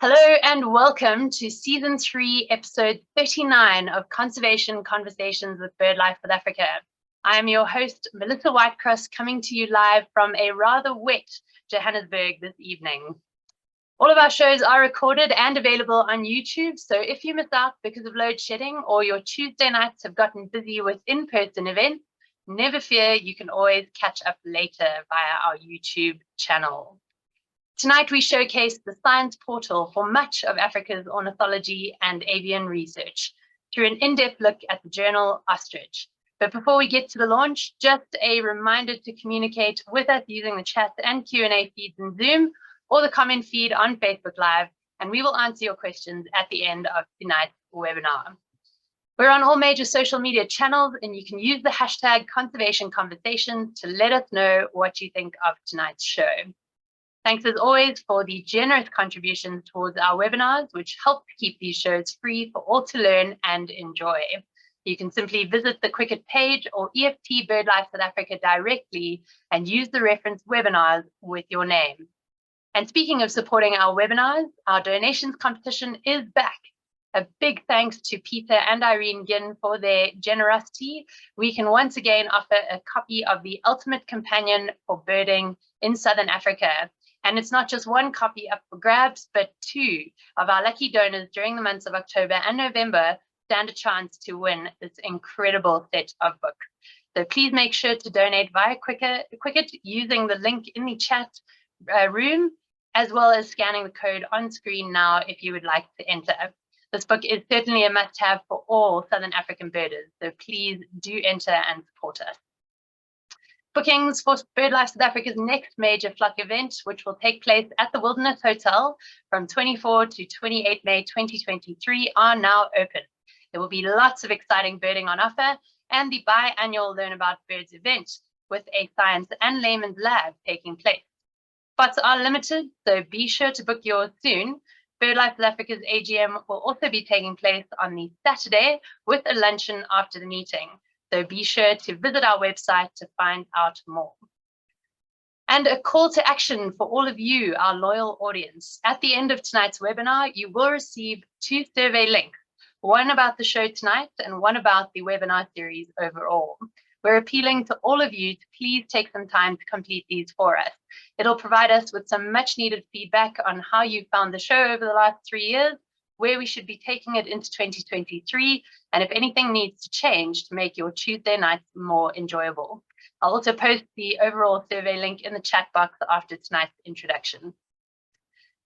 Hello and welcome to Season 3, Episode 39 of Conservation Conversations with BirdLife South Africa. I am your host, Melissa Whitecross, coming to you live from a rather wet Johannesburg this evening. All of our shows are recorded and available on YouTube, so if you miss out because of load shedding or your Tuesday nights have gotten busy with in-person events, never fear, you can always catch up later via our YouTube channel. Tonight, we showcase the science portal for much of Africa's ornithology and avian research through an in-depth look at the journal Ostrich. But before we get to the launch, just a reminder to communicate with us using the chat and Q&A feeds in Zoom or the comment feed on Facebook Live, and we will answer your questions at the end of tonight's webinar. We're on all major social media channels, and you can use the hashtag Conservation Conversations to let us know what you think of tonight's show. Thanks as always for the generous contributions towards our webinars, which help to keep these shows free for all to learn and enjoy. You can simply visit the Quicket page or EFT BirdLife South Africa directly and use the reference webinars with your name. And speaking of supporting our webinars, our donations competition is back. A big thanks to Peter and Irene Ginn for their generosity. We can once again offer a copy of the Ultimate Companion for Birding in Southern Africa. And it's not just one copy up for grabs, but two of our lucky donors during the months of October and November stand a chance to win this incredible set of books. So please make sure to donate via Quicket using the link in the chat room, as well as scanning the code on screen now if you would like to enter. This book is certainly a must-have for all Southern African birders, so please do enter and support us. Bookings for BirdLife South Africa's next major flock event, which will take place at the Wilderness Hotel from 24 to 28 May 2023, are now open. There will be lots of exciting birding on offer and the biannual Learn About Birds event with a science and layman's lab taking place. Spots are limited, so be sure to book yours soon. BirdLife South Africa's AGM will also be taking place on the Saturday with a luncheon after the meeting. So be sure to visit our website to find out more. And a call to action for all of you, our loyal audience. At the end of tonight's webinar, you will receive 2 survey links, one about the show tonight and one about the webinar series overall. We're appealing to all of you to please take some time to complete these for us. It'll provide us with some much needed feedback on how you found the show over the last 3 years, where we should be taking it into 2023, and if anything needs to change to make your Tuesday nights more enjoyable. I'll also post the overall survey link in the chat box after tonight's introduction.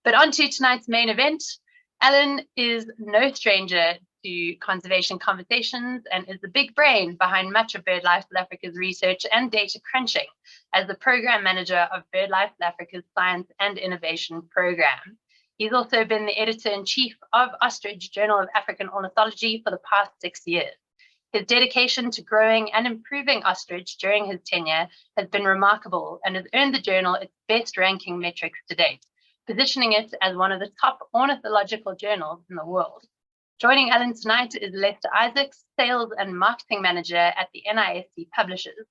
But on to tonight's main event. Alan is no stranger to conservation conversations and is the big brain behind much of BirdLife South Africa's research and data crunching as the program manager of BirdLife South Africa's Science and Innovation Program. He's also been the editor-in-chief of Ostrich, Journal of African Ornithology, for the past 6 years. His dedication to growing and improving Ostrich during his tenure has been remarkable and has earned the journal its best-ranking metrics to date, positioning it as one of the top ornithological journals in the world. Joining Alan tonight is Lester Isaacs, Sales and Marketing Manager at the NISC Publishers.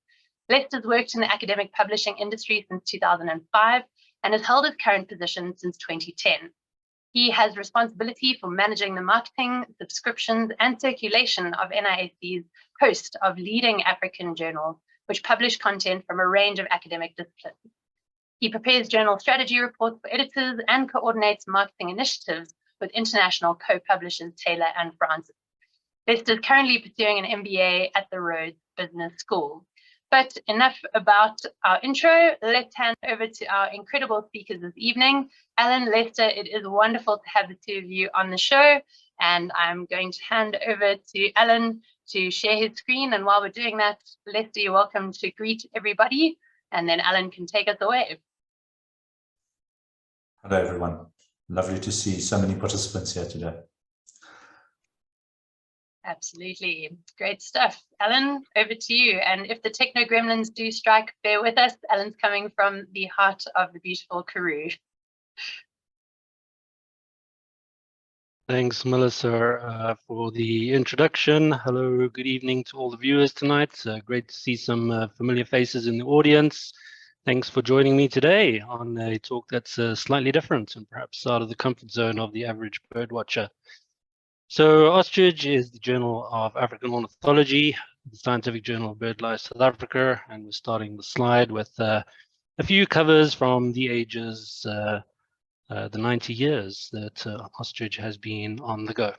Lester's worked in the academic publishing industry since 2005 and has held his current position since 2010. He has responsibility for managing the marketing, subscriptions, and circulation of NISC's host of leading African journals, which publish content from a range of academic disciplines. He prepares journal strategy reports for editors and coordinates marketing initiatives with international co-publishers Taylor and Francis. Lester is currently pursuing an MBA at the Rhodes Business School. But enough about our intro. Let's hand over to our incredible speakers this evening. Alan, Lester, it is wonderful to have the two of you on the show. And I'm going to hand over to Alan to share his screen. And while we're doing that, Lester, you're welcome to greet everybody. And then Alan can take us away. Hello, everyone. Lovely to see so many participants here today. Absolutely. Great stuff. Alan, over to you. And if the techno gremlins do strike, bear with us. Alan's coming from the heart of the beautiful Karoo. Thanks, Melissa, for the introduction. Hello, good evening to all the viewers tonight. Great to see some familiar faces in the audience. Thanks for joining me today on a talk that's slightly different and perhaps out of the comfort zone of the average bird watcher. So Ostrich is the Journal of African Ornithology, the Scientific Journal of BirdLife South Africa, and we're starting the slide with a few covers from the ages, the 90 years that Ostrich has been on the go.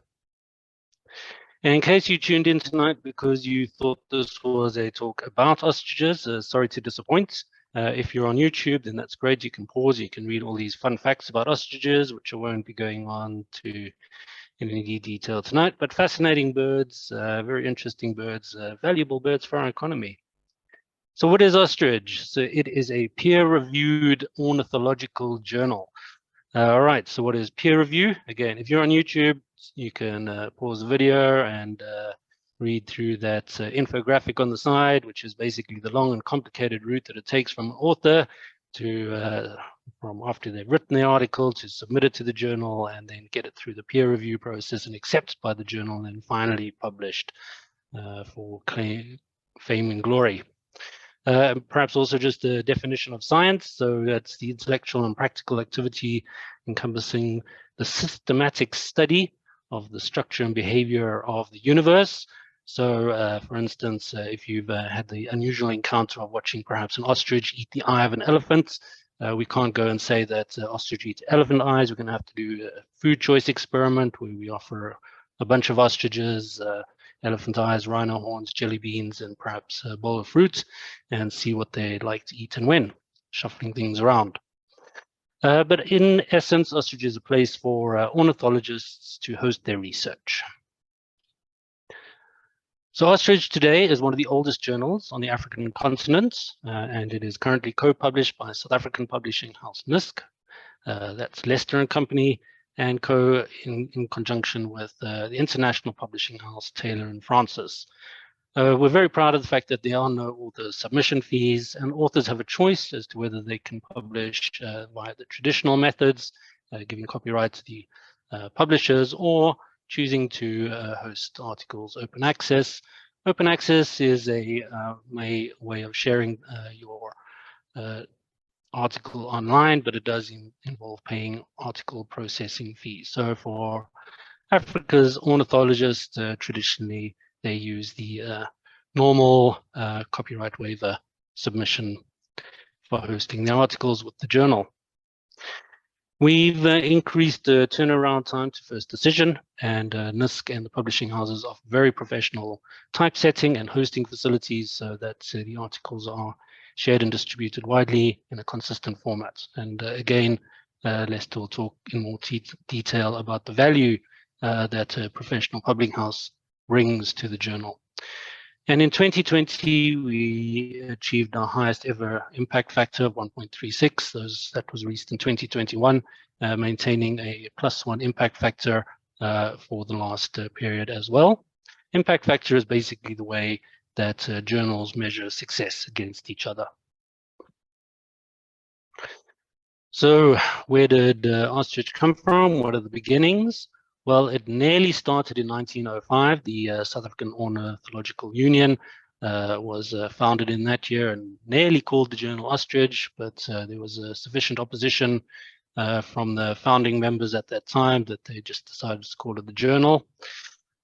And in case you tuned in tonight because you thought this was a talk about ostriches, sorry to disappoint. If you're on YouTube, then that's great. You can pause, you can read all these fun facts about ostriches, which I won't be going on to in any detail tonight, but fascinating birds, very interesting birds, valuable birds for our economy. So what is Ostrich? So it is a peer-reviewed ornithological journal. All right, so what is peer review? Again, if you're on YouTube, you can pause the video and read through that infographic on the side, which is basically the long and complicated route that it takes from an author to from after they've written the article to submit it to the journal and then get it through the peer review process and accepted by the journal and then finally published for fame and glory. Perhaps also just a definition of science. So that's the intellectual and practical activity encompassing the systematic study of the structure and behavior of the universe. So for instance, if you've had the unusual encounter of watching perhaps an ostrich eat the eye of an elephant, we can't go and say that ostrich eats elephant eyes. We're going to have to do a food choice experiment where we offer a bunch of ostriches, elephant eyes, rhino horns, jelly beans, and perhaps a bowl of fruit, and see what they like to eat and when, shuffling things around. But in essence, Ostrich is a place for ornithologists to host their research. So Ostrich today is one of the oldest journals on the African continent, and it is currently co-published by South African publishing house NISC. That's Lester and Company, and in conjunction with the international publishing house Taylor and Francis. We're very proud of the fact that there are no author submission fees, and authors have a choice as to whether they can publish via the traditional methods, giving copyright to the publishers, or choosing to host articles open access. Open access is a way of sharing your article online, but it does involve paying article processing fees. So for Africa's ornithologists, traditionally they use the normal copyright waiver submission for hosting their articles with the journal. We've increased the turnaround time to first decision, and NISC and the publishing houses offer very professional typesetting and hosting facilities so that the articles are shared and distributed widely in a consistent format. And again, Lester will talk in more detail about the value that a professional publishing house brings to the journal. And in 2020, we achieved our highest ever impact factor of 1.36. That was reached in 2021, maintaining a +1 impact factor for the last period as well. Impact factor is basically the way that journals measure success against each other. So where did Ostrich come from? What are the beginnings? Well, it nearly started in 1905. The South African Ornithological Union was founded in that year and nearly called the journal Ostrich, but there was sufficient opposition from the founding members at that time that they just decided to call it the Journal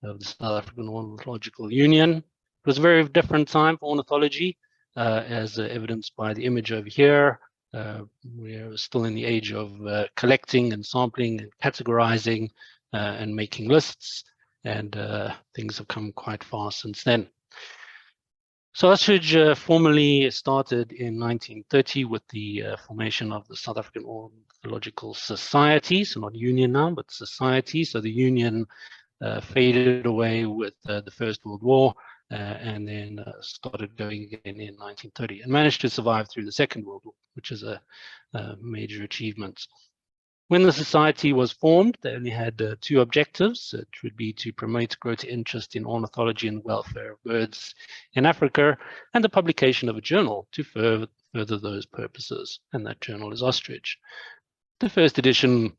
of the South African Ornithological Union. It was a very different time for ornithology, as evidenced by the image over here. We're still in the age of collecting and sampling and categorizing and making lists, and things have come quite far since then. So Ostrich formally started in 1930 with the formation of the South African Ornithological Society, so not union now, but society. So the union faded away with the First World War and then started going again in 1930 and managed to survive through the Second World War, which is a major achievement. When the society was formed, they only had two objectives. It would be to promote greater interest in ornithology and welfare of birds in Africa, and the publication of a journal to further those purposes, and that journal is Ostrich. The first edition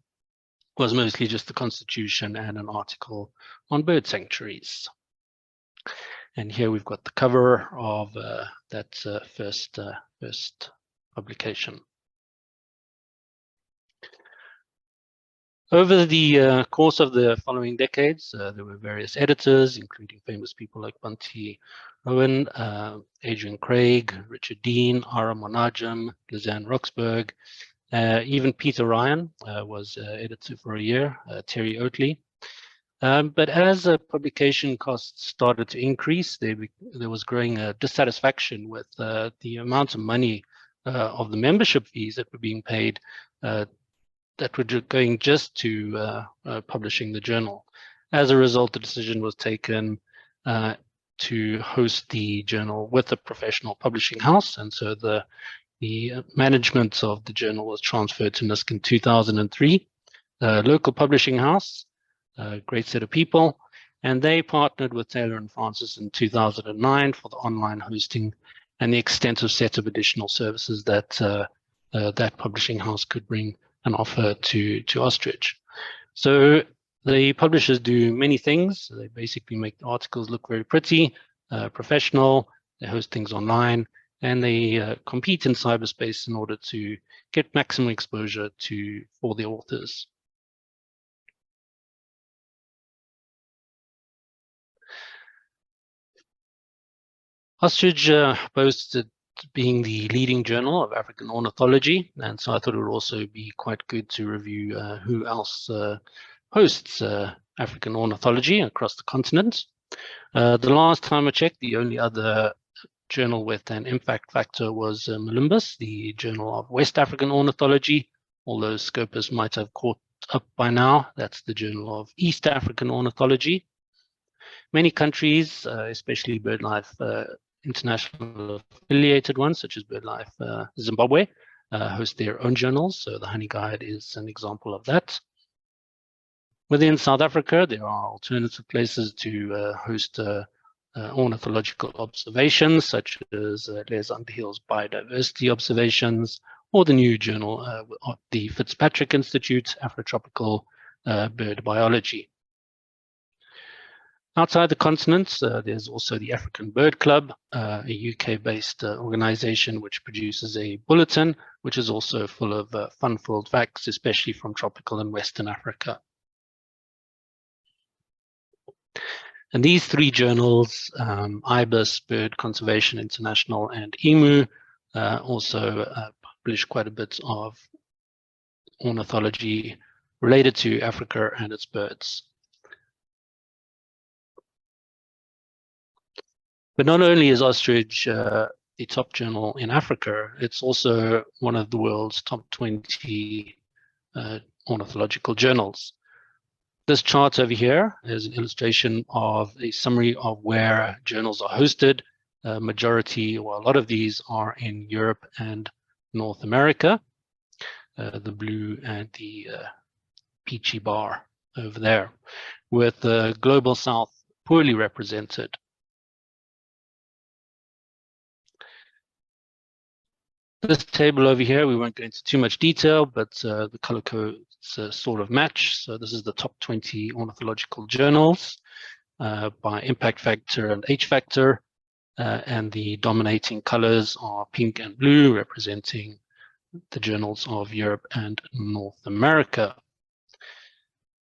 was mostly just the Constitution and an article on bird sanctuaries. And here we've got the cover of that first publication. Over the course of the following decades, there were various editors, including famous people like Bunty Owen, Adrian Craig, Richard Dean, Ara Monaghan, Lizanne Roxburgh, even Peter Ryan was editor for a year, Terry Oatley. But as publication costs started to increase, there was growing dissatisfaction with the amount of money of the membership fees that were being paid that were going just to publishing the journal. As a result, the decision was taken to host the journal with a professional publishing house, and so the management of the journal was transferred to NISC in 2003. Local publishing house, a great set of people, and they partnered with Taylor and Francis in 2009 for the online hosting and the extensive set of additional services that that publishing house could bring and offer to Ostrich. So the publishers do many things. They basically make the articles look very pretty, professional. They host things online, and they compete in cyberspace in order to get maximum exposure for the authors. Ostrich boasts being the leading journal of African ornithology, and so I thought it would also be quite good to review who else hosts African ornithology across the continent. The last time I checked, the only other journal with an impact factor was Malimbus, the Journal of West African Ornithology, although Scopus might have caught up by now. That's the Journal of East African Ornithology. Many countries, especially BirdLife international affiliated ones, such as BirdLife Zimbabwe, host their own journals. So the Honey Guide is an example of that. Within South Africa, there are alternative places to host ornithological observations, such as Les Underhill's biodiversity observations, or the new journal of the Fitzpatrick Institute, Afrotropical Bird Biology. Outside the continent, there's also the African Bird Club, a UK-based organization which produces a bulletin, which is also full of fun-filled facts, especially from tropical and Western Africa. And these three journals, IBIS, Bird Conservation International, and EMU, also publish quite a bit of ornithology related to Africa and its birds. But not only is Ostrich the top journal in Africa, it's also one of the world's top 20 ornithological journals. This chart over here is an illustration of a summary of where journals are hosted. Majority, or a lot of these, are in Europe and North America. The blue and the peachy bar over there, with the Global South poorly represented. This table over here, we won't go into too much detail, but the color codes sort of match. So this is the top 20 ornithological journals by impact factor and H factor, and the dominating colors are pink and blue, representing the journals of Europe and North America.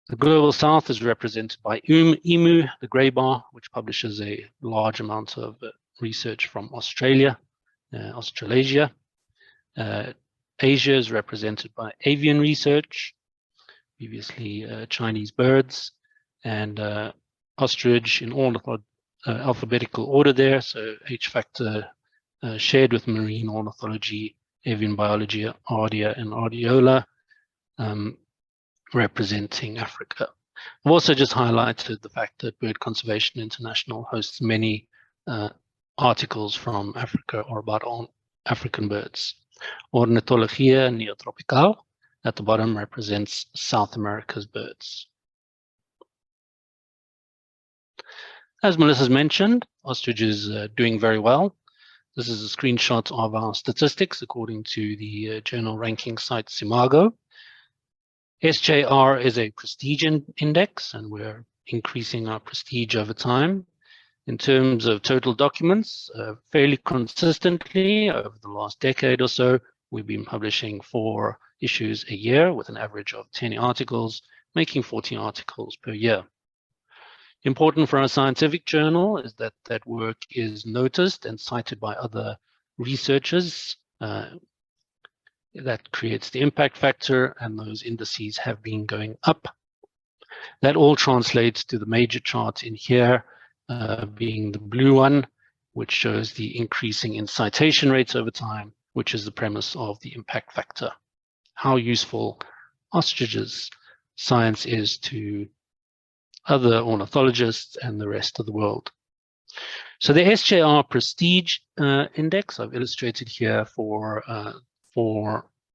The Global South is represented by EMU, the gray bar, which publishes a large amount of research from Australia, Australasia. Asia is represented by Avian Research, previously Chinese birds, and Ostrich in all alphabetical order there. So H factor shared with marine ornithology, avian biology, Ardia and Ardiola, representing Africa. I've also just highlighted the fact that Bird Conservation International hosts many articles from Africa or about African birds. Ornithologia Neotropical at the bottom represents South America's birds. As Melissa's mentioned, Ostrich is doing very well. This is a screenshot of our statistics according to the journal ranking site Simago. SJR is a prestige index, and we're increasing our prestige over time. In terms of total documents, fairly consistently over the last decade or so, We've been publishing 4 issues a year with an average of 10 articles, making 40 articles per year. Important for our scientific journal is that that work is noticed and cited by other researchers. That creates the impact factor, and those indices have been going up. That all translates to the major chart in here, being the blue one, which shows the increasing in citation rates over time, which is the premise of the impact factor. How useful ostriches science is to other ornithologists and the rest of the world. So the SJR Prestige Index I've illustrated here for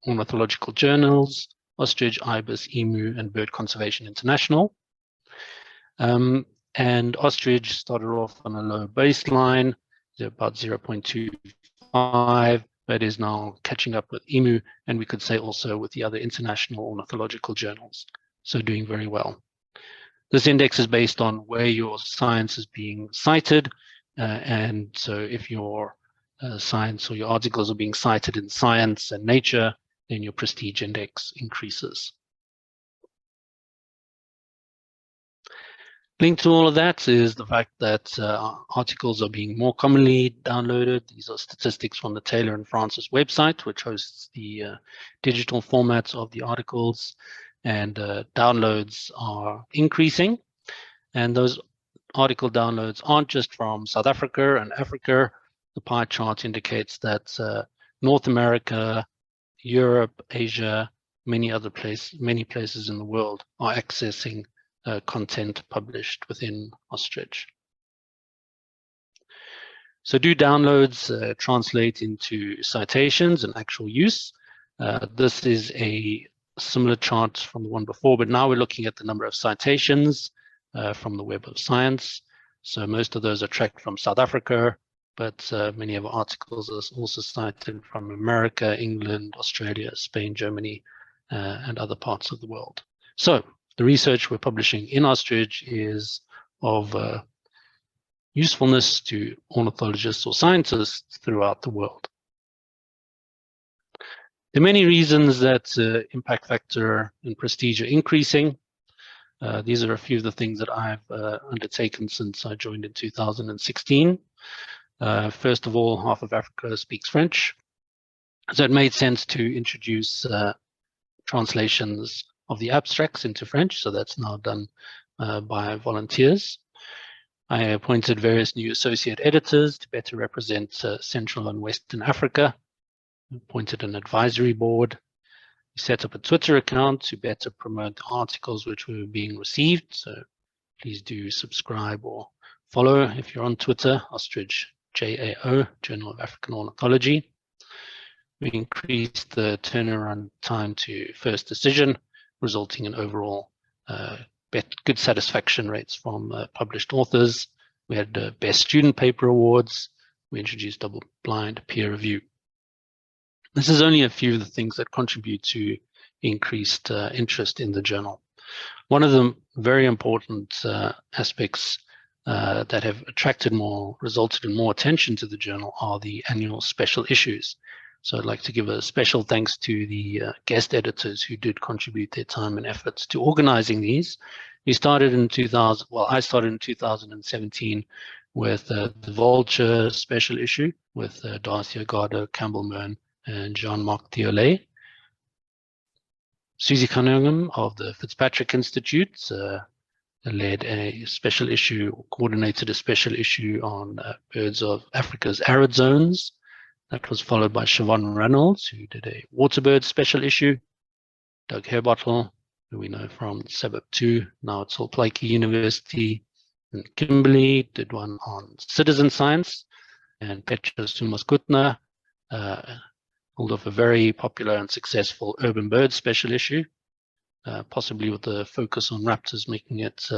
ornithological journals, Ostrich, Ibis, Emu, and Bird Conservation International. And Ostrich started off on a low baseline, about 0.25, but is now catching up with Emu, and we could say also with the other international ornithological journals. So doing very well. This index is based on where your science is being cited, and so if your science or your articles are being cited in Science and Nature, then your prestige index increases. Linked to all of that is the fact that articles are being more commonly downloaded. These are statistics from the Taylor and Francis website, which hosts the digital formats of the articles, and downloads are increasing. And those article downloads aren't just from South Africa and Africa. The pie chart indicates that North America, Europe, Asia, many places in the world are accessing content published within Ostrich. So do downloads translate into citations and actual use? This is a similar chart from the one before, but now we're looking at the number of citations from the Web of Science. So most of those are tracked from South Africa, but many of our articles are also cited from America, England, Australia, Spain, Germany, and other parts of the world. So the research we're publishing in Ostrich is of usefulness to ornithologists or scientists throughout the world. There are many reasons that impact factor and prestige are increasing. These are a few of the things that I've undertaken since I joined in 2016. First of all, half of Africa speaks French. So it made sense to introduce translations of the abstracts into French. So that's now done by volunteers. I appointed various new associate editors to better represent Central and Western Africa. Appointed an advisory board. We set up a Twitter account to better promote the articles which were being received. So please do subscribe or follow if you're on Twitter, Ostrich JAO, Journal of African Ornithology. We increased the turnaround time to first decision, resulting in overall good satisfaction rates from published authors. We had best student paper awards. We introduced double-blind peer review. This is only a few of the things that contribute to increased interest in the journal. One of the very important aspects that have resulted in more attention to the journal are the annual special issues. So I'd like to give a special thanks to the guest editors who did contribute their time and efforts to organizing these. We started in I started in 2017 with the Vulture special issue with Darcy Agado, Campbell Mern, and Jean-Marc Thiollet. Susie Cunningham of the Fitzpatrick Institute led a special issue, or coordinated a special issue on birds of Africa's arid zones. That was followed by Siobhan Reynolds, who did a waterbird special issue. Doug Hairbottle, who we know from Sabab 2, now at Salt Lake University. And Kimberly did one on citizen science. And Petra Sumaskutna pulled off a very popular and successful urban bird special issue, possibly with the focus on raptors, making it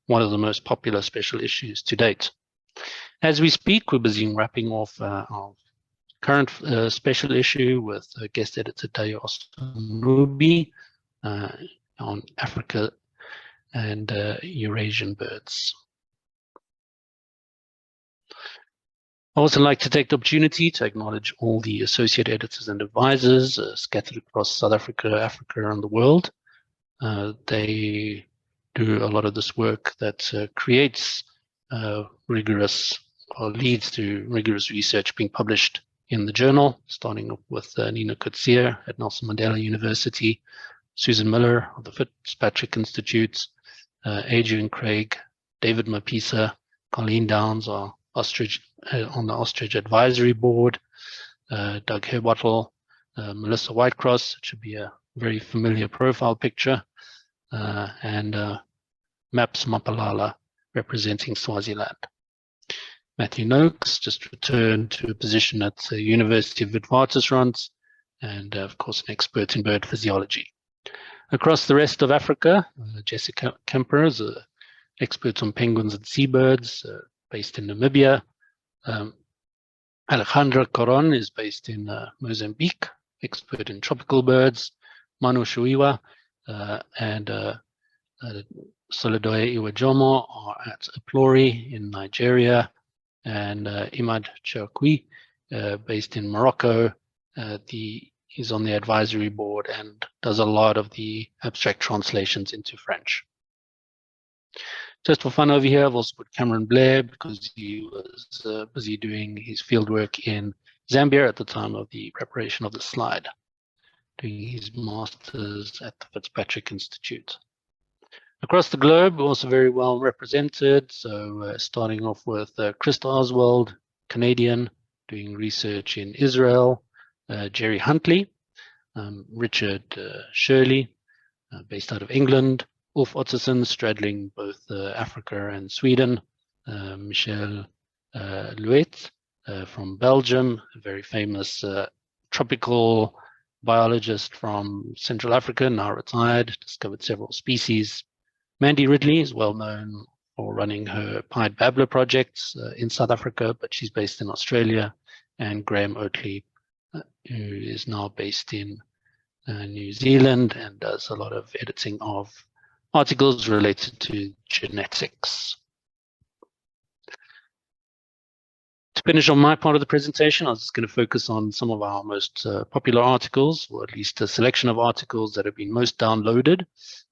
one of the most popular special issues to date. As we speak, we're busy wrapping off our current special issue with guest editor Dayo Osanubi on Africa and Eurasian birds. I also like to take the opportunity to acknowledge all the associate editors and advisors scattered across South Africa, Africa, and the world. They do a lot of this work that creates rigorous or leads to rigorous research being published in the journal, starting up with Nina Coetzee at Nelson Mandela University, Susan Miller of the Fitzpatrick Institute, Adrian Craig, David Mapisa, Colleen Downs are Ostrich on the Ostrich Advisory Board, Doug Herbottle, Melissa Whitecross, it should be a very familiar profile picture, and Maps Mapalala representing Swaziland. Matthew Noakes just returned to a position at the University of Witwatersrand, and of course an expert in bird physiology. Across the rest of Africa, Jessica Kemper is an expert on penguins and seabirds, based in Namibia. Alejandra Coron is based in Mozambique, expert in tropical birds. Manu Shuiwa and Solidoye Iwajomo are at Aplori in Nigeria, and Imad Cherqui, based in Morocco. He's on the advisory board and does a lot of the abstract translations into French. Just for fun over here, I've also put Cameron Blair because he was busy doing his fieldwork in Zambia at the time of the preparation of the slide, doing his master's at the Fitzpatrick Institute. Across the globe, we're also very well represented. So starting off with Krista Oswald, Canadian, doing research in Israel, Jerry Huntley, Richard Shirley, based out of England, Ulf Otterson, straddling both Africa and Sweden, Michel Louet from Belgium, a very famous tropical biologist from Central Africa, now retired, discovered several species. Mandy Ridley is well known for running her pied babbler projects in South Africa, but she's based in Australia. And Graham Oatley, who is now based in New Zealand and does a lot of editing of articles related to genetics. To finish on my part of the presentation, I was just going to focus on some of our most popular articles, or at least a selection of articles that have been most downloaded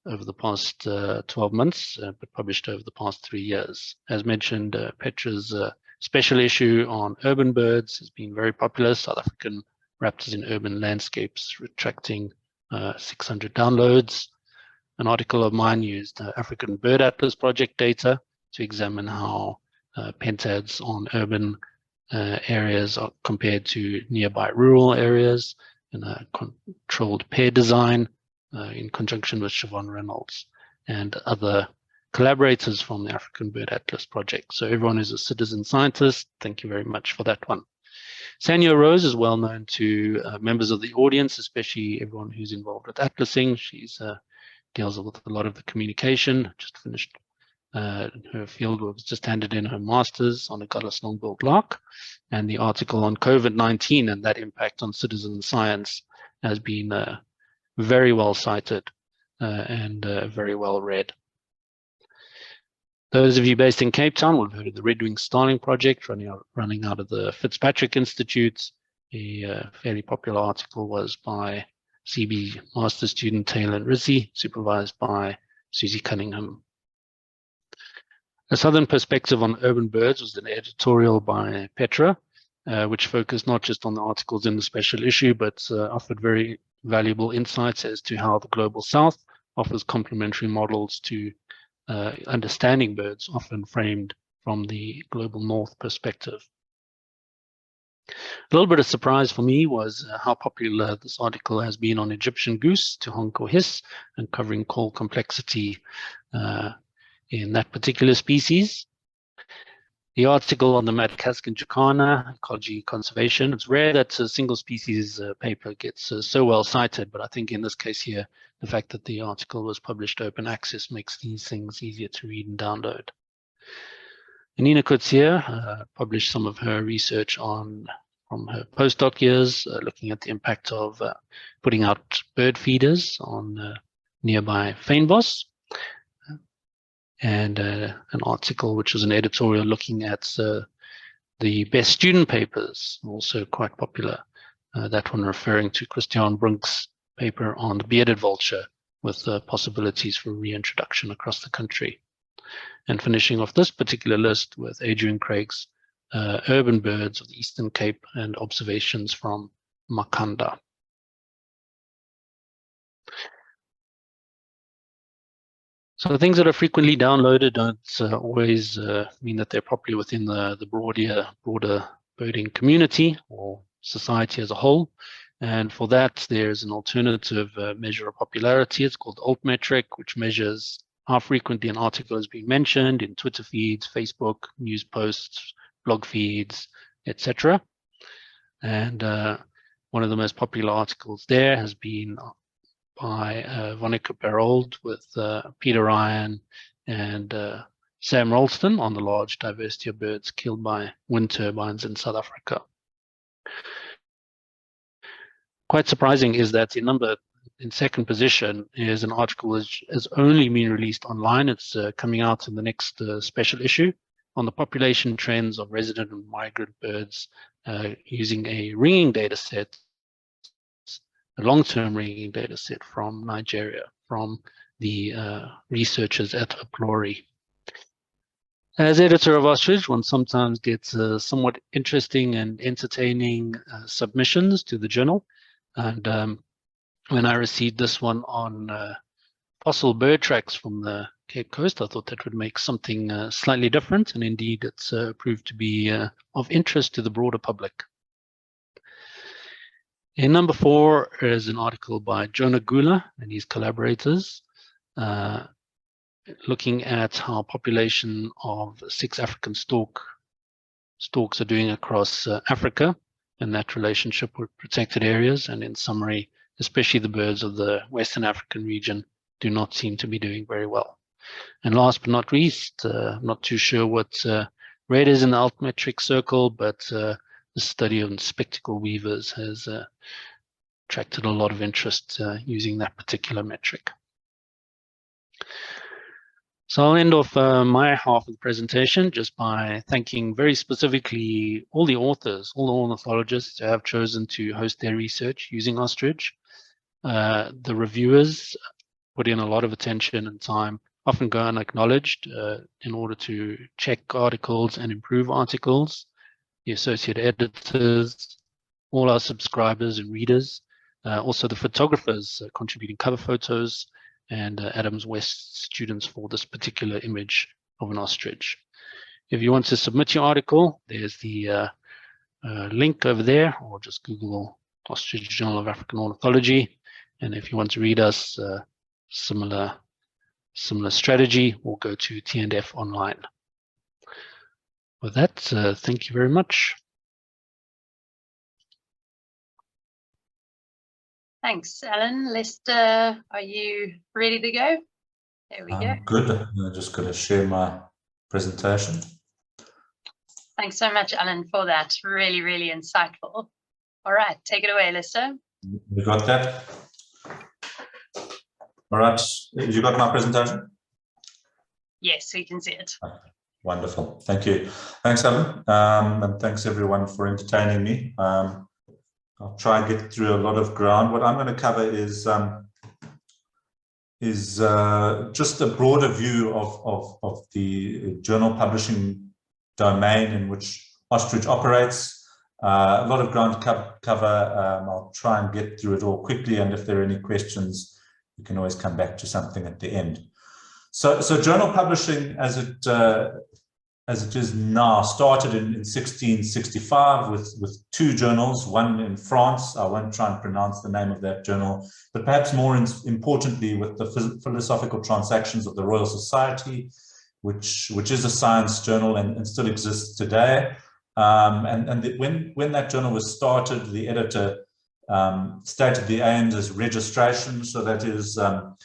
over the past 12 months, but published over the past 3 years. As mentioned, Petra's special issue on urban birds has been very popular. South African raptors in urban landscapes, attracting 600 downloads. An article of mine used African Bird Atlas project data to examine how pentads on urban areas are compared to nearby rural areas in a controlled pair design in conjunction with Siobhan Reynolds and other collaborators from the African Bird Atlas project. So everyone who's a citizen scientist, thank you very much for that one. Sanya Rose is well known to members of the audience, especially everyone who's involved with atlasing. She's deals with a lot of the communication, just finished her fieldwork, was just handed in her master's on Agulhas long-billed lark, and the article on COVID-19 and that impact on citizen science has been very well cited and very well read. Those of you based in Cape Town will have heard of the Red-winged Starling project running out of the Fitzpatrick Institute. A fairly popular article was by CB master student Taylor Rizzi, supervised by Susie Cunningham. A Southern Perspective on Urban Birds was an editorial by Petra, which focused not just on the articles in the special issue, but offered very valuable insights as to how the Global South offers complementary models to understanding birds, often framed from the Global North perspective. A little bit of surprise for me was how popular this article has been on Egyptian goose to honk or hiss, and covering call complexity in that particular species. The article on the Madagascan jacana, ecology conservation, it's rare that a single species paper gets so well cited, but I think in this case here, the fact that the article was published open access makes these things easier to read and download. Nina Coetzee published some of her research from her postdoc years, looking at the impact of putting out bird feeders on nearby fynbos, and an article which was an editorial looking at The best student papers, also quite popular. That one referring to Christian Brunk's paper on the bearded vulture with possibilities for reintroduction across the country. And finishing off this particular list with Adrian Craig's Urban Birds of the Eastern Cape and Observations from Makanda. So the things that are frequently downloaded don't always mean that they're properly within the broader birding community or society as a whole. And for that, there's an alternative measure of popularity. It's called Altmetric, which measures how frequently an article is being mentioned in Twitter feeds, Facebook, news posts, blog feeds, etc. And one of the most popular articles there has been by Vonnegut Barold with Peter Ryan and Sam Ralston on the large diversity of birds killed by wind turbines in South Africa. Quite surprising is that in second position is an article which has only been released online. It's coming out in the next special issue on the population trends of resident and migrant birds using a ringing data set, a long-term ringing data set from Nigeria, from the researchers at Aplori. As editor of Ostrich, one sometimes gets somewhat interesting and entertaining submissions to the journal. And when I received this one on fossil bird tracks from the Cape Coast, I thought that would make something slightly different, and indeed it's proved to be of interest to the broader public. In number 4 is an article by Jonah Gula and his collaborators looking at how population of 6 African storks are doing across Africa and that relationship with protected areas. And in summary, especially the birds of the Western African region do not seem to be doing very well. And last but not least, not too sure what red is in the altmetric circle, but the study on spectacle weavers has attracted a lot of interest using that particular metric. So I'll end off my half of the presentation just by thanking very specifically all the authors, all the ornithologists who have chosen to host their research using Ostrich. The reviewers put in a lot of attention and time, often go unacknowledged in order to check articles and improve articles. The associate editors, all our subscribers and readers, also the photographers contributing cover photos, and Adams West students for this particular image of an ostrich. If you want to submit your article, there's the link over there, or just Google Ostrich Journal of African Ornithology. And if you want to read us, similar strategy, we'll go to T&F Online. With that, thank you very much. Thanks, Alan. Lester, are you ready to go? There we go. Good. I'm just going to share my presentation. Thanks so much, Alan, for that. Really, really insightful. All right, take it away, Lester. You got that? All right. You got my presentation? Yes, we can see it. Wonderful. Thank you. Thanks, Alan. And thanks, everyone, for entertaining me. I'll try and get through a lot of ground. What I'm going to cover is just a broader view of the journal publishing domain in which Ostrich operates. A lot of ground to cover. I'll try and get through it all quickly, and if there are any questions, you can always come back to something at the end. So journal publishing, as it is now, started in 1665 with 2 journals, one in France. I won't try and pronounce the name of that journal, but perhaps more importantly with the Philosophical Transactions of the Royal Society, which is a science journal and still exists today. When that journal was started, the editor stated the aims as registration, so that is a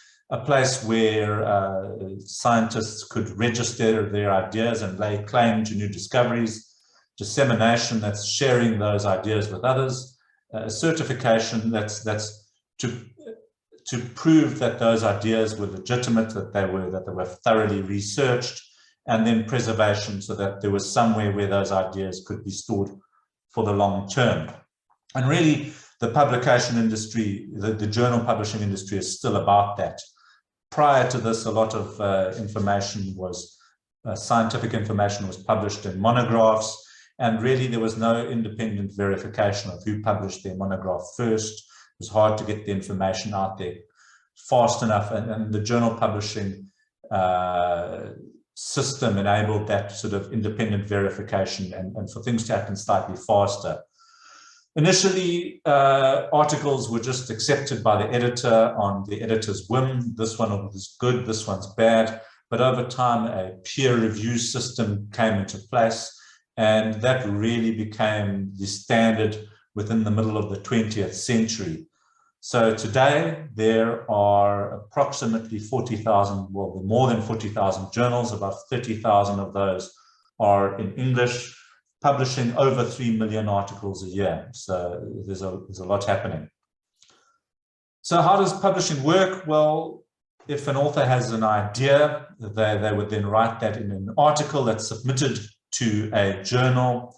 place where scientists could register their ideas and lay claim to new discoveries. Dissemination, that's sharing those ideas with others. Certification, that's to prove that those ideas were legitimate, that they were thoroughly researched, and then preservation, so that there was somewhere where those ideas could be stored for the long term. And really, the publication industry, the journal publishing industry is still about that. Prior to this, a lot of information was, scientific information was published in monographs, and really there was no independent verification of who published their monograph first. It was hard to get the information out there fast enough, and the journal publishing system enabled that sort of independent verification and for things to happen slightly faster. Initially, articles were just accepted by the editor on the editor's whim. This one is good, this one's bad. But over time, a peer review system came into place, and that really became the standard within the middle of the 20th century. So today, there are approximately 40,000, well, more than 40,000 journals. About 30,000 of those are in English, publishing over 3 million articles a year. So there's a lot happening. So how does publishing work? Well, if an author has an idea, they would then write that in an article that's submitted to a journal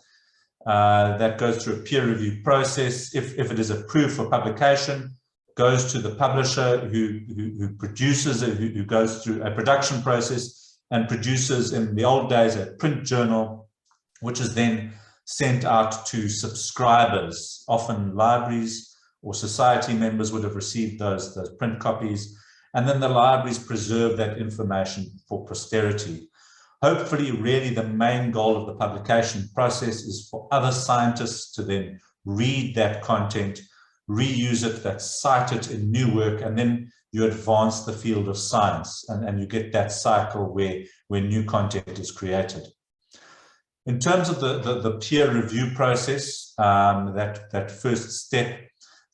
that goes through a peer review process. If it is approved for publication, goes to the publisher who produces it, who goes through a production process and produces, in the old days, a print journal, which is then sent out to subscribers. Often libraries or society members would have received those print copies, and then the libraries preserve that information for posterity. Hopefully, really the main goal of the publication process is for other scientists to then read that content, reuse it, cite it in new work, and then you advance the field of science, and you get that cycle where new content is created. In terms of the peer review process, that first step,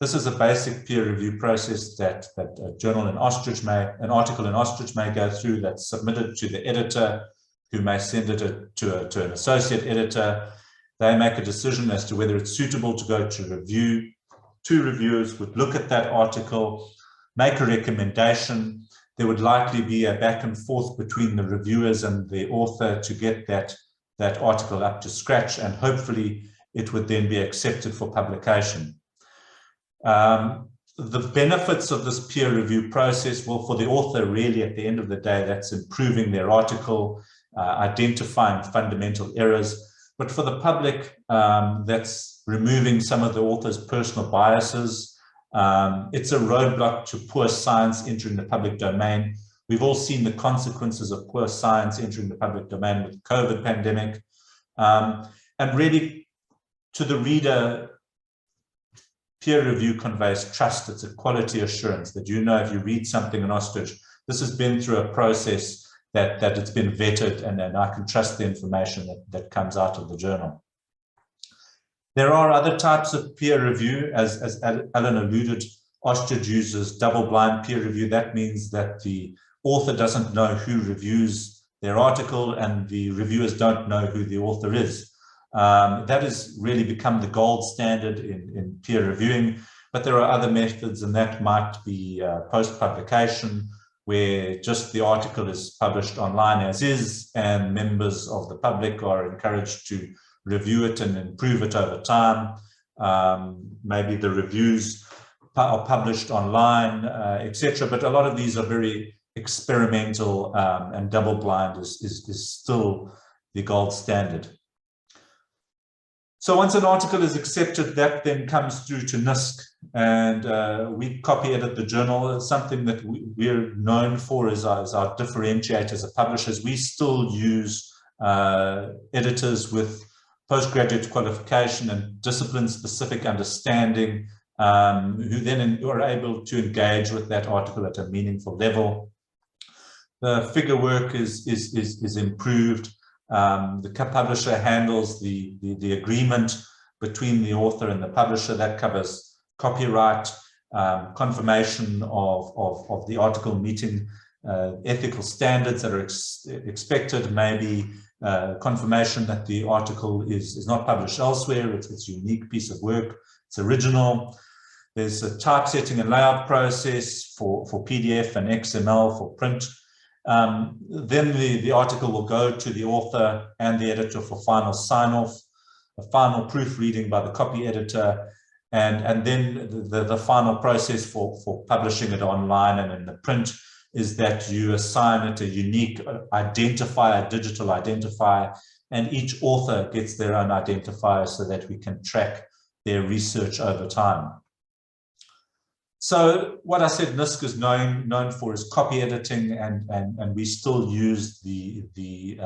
this is a basic peer review process that a journal in Ostrich an article in Ostrich may go through, that's submitted to the editor, who may send it to an associate editor. They make a decision as to whether it's suitable to go to review. Two reviewers would look at that article, make a recommendation. There would likely be a back and forth between the reviewers and the author to get that article up to scratch, and hopefully it would then be accepted for publication. The benefits of this peer review process, well, for the author, really, at the end of the day, that's improving their article, identifying fundamental errors. But for the public, that's removing some of the author's personal biases. It's a roadblock to poor science entering the public domain. We've all seen the consequences of poor science entering the public domain with the COVID pandemic. And really, to the reader, peer review conveys trust. It's a quality assurance that you know if you read something in Ostrich, this has been through a process that it's been vetted, and I can trust the information that comes out of the journal. There are other types of peer review. As Alan alluded, Ostrich uses double-blind peer review. That means that the author doesn't know who reviews their article, and the reviewers don't know who the author is. That has really become the gold standard in peer reviewing, but there are other methods, and that might be post-publication, where just the article is published online as is, and members of the public are encouraged to review it and improve it over time. Maybe the reviews are published online, etc. But a lot of these are very experimental, and double-blind is still the gold standard. So once an article is accepted, that then comes through to NISC, and we copy edit the journal. It's something that we're known for as our differentiator as publishers. We still use editors with postgraduate qualification and discipline-specific understanding, who then are able to engage with that article at a meaningful level. The figure work is improved. The publisher handles the agreement between the author and the publisher. That covers copyright, confirmation of the article meeting ethical standards that are expected, maybe confirmation that the article is not published elsewhere. It's a unique piece of work. It's original. There's a typesetting and layout process for PDF and XML for print. Then the article will go to the author and the editor for final sign-off, a final proofreading by the copy editor, and then the final process for publishing it online and in the print is that you assign it a unique identifier, digital identifier, and each author gets their own identifier so that we can track their research over time. So what I said NISC is known for is copy editing, and we still use the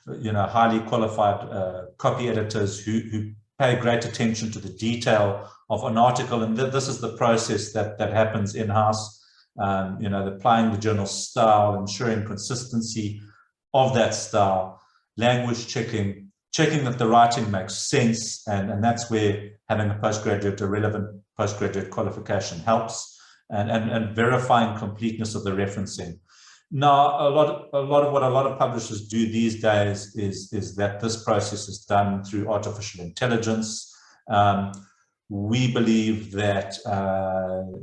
highly qualified copy editors who pay great attention to the detail of an article, and this is the process that happens in-house. Applying the journal style, ensuring consistency of that style, language checking that the writing makes sense, and that's where having a relevant postgraduate qualification helps, and verifying completeness of the referencing. Now, a lot of what a lot of publishers do these days is that this process is done through artificial intelligence. We believe that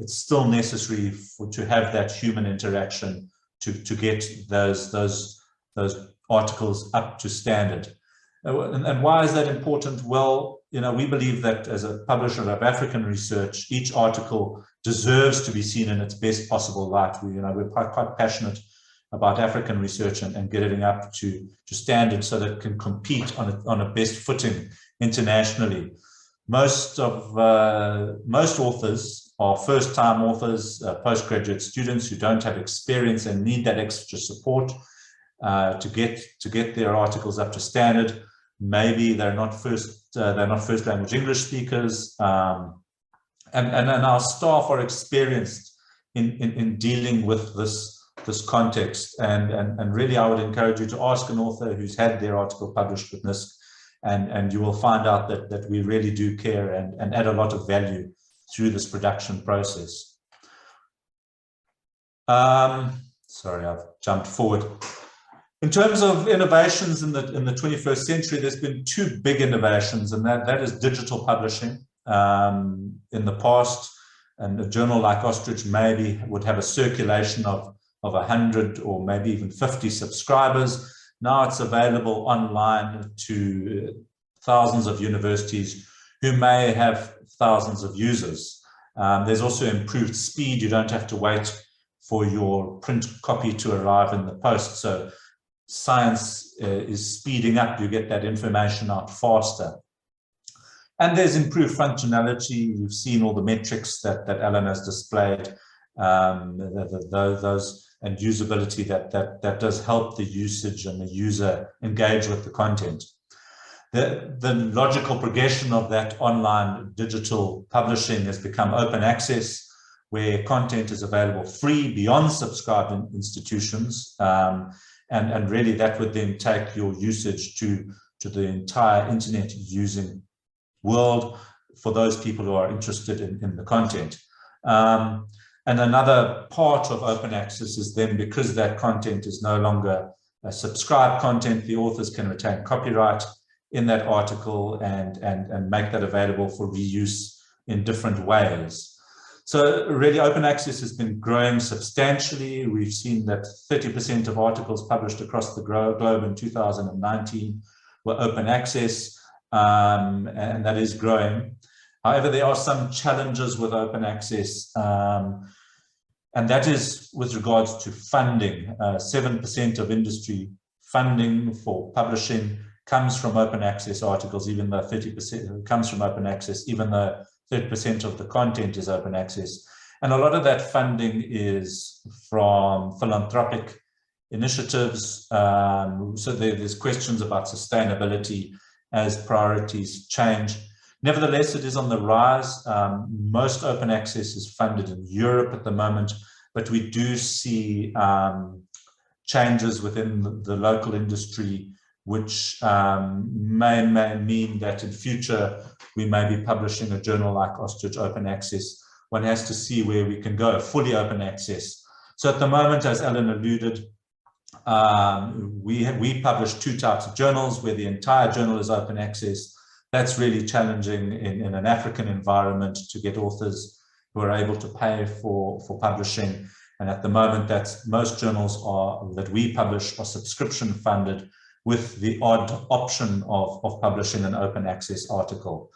it's still necessary to have that human interaction to get those articles up to standard. And why is that important? Well, we believe that as a publisher of African research, each article deserves to be seen in its best possible light. We're quite passionate about African research and getting up to standard so that it can compete on a best footing internationally. Most authors are first-time authors, postgraduate students who don't have experience and need that extra support to get their articles up to standard. Maybe they're not first language English speakers, and our staff are experienced in dealing with this context. And really, I would encourage you to ask an author who's had their article published with NISC, and you will find out that we really do care and add a lot of value through this production process. Sorry, I've jumped forward. In terms of innovations in the 21st century, there's been two big innovations, and that is digital publishing. In the past, and a journal like Ostrich maybe would have a circulation of 100 or maybe even 50 subscribers. Now it's available online to thousands of universities who may have thousands of users. There's also improved speed. You don't have to wait for your print copy to arrive in the post. So science is speeding up. You get that information out faster. And there's improved functionality. You've seen all the metrics that Alan has displayed, those and usability that does help the usage and the user engage with the content. The logical progression of that online digital publishing has become open access, where content is available free beyond subscribed institutions, and really that would then take your usage to the entire internet using world for those people who are interested in the content. And another part of open access is then, because that content is no longer a subscribed content, the authors can retain copyright in that article and make that available for reuse in different ways. So really, open access has been growing substantially. We've seen that 30% of articles published across the globe in 2019 were open access, and that is growing. However, there are some challenges with open access, and that is with regards to funding. 7% of industry funding for publishing comes from open access articles, even though 30% comes from open access, even though 30% of the content is open access. And a lot of that funding is from philanthropic initiatives. So there's questions about sustainability as priorities change. Nevertheless, it is on the rise. Most open access is funded in Europe at the moment, but we do see changes within the local industry, which may mean that in future we may be publishing a journal like Ostrich Open Access. One has to see where we can go, fully open access. So at the moment, as Alan alluded, we publish two types of journals where the entire journal is open access. That's really challenging in an African environment to get authors who are able to pay for publishing. And at the moment, most journals that we publish are subscription funded, with the odd option of publishing an open access article.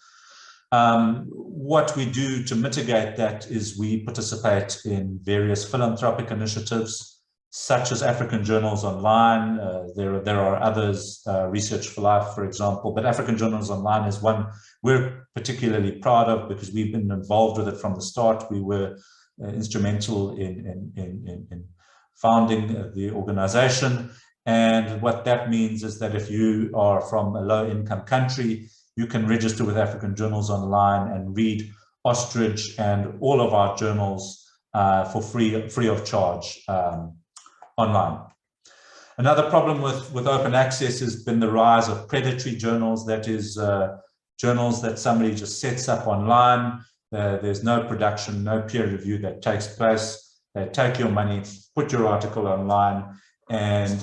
What we do to mitigate that is we participate in various philanthropic initiatives, such as African Journals Online. There are others, Research for Life, for example, but African Journals Online is one we're particularly proud of because we've been involved with it from the start. We were instrumental in founding the organization. And what that means is that if you are from a low-income country, you can register with African Journals Online and read Ostrich and all of our journals for free of charge online. Another problem with open access has been the rise of predatory journals, that is, journals that somebody just sets up online. There's no production, no peer review that takes place. They take your money, put your article online, and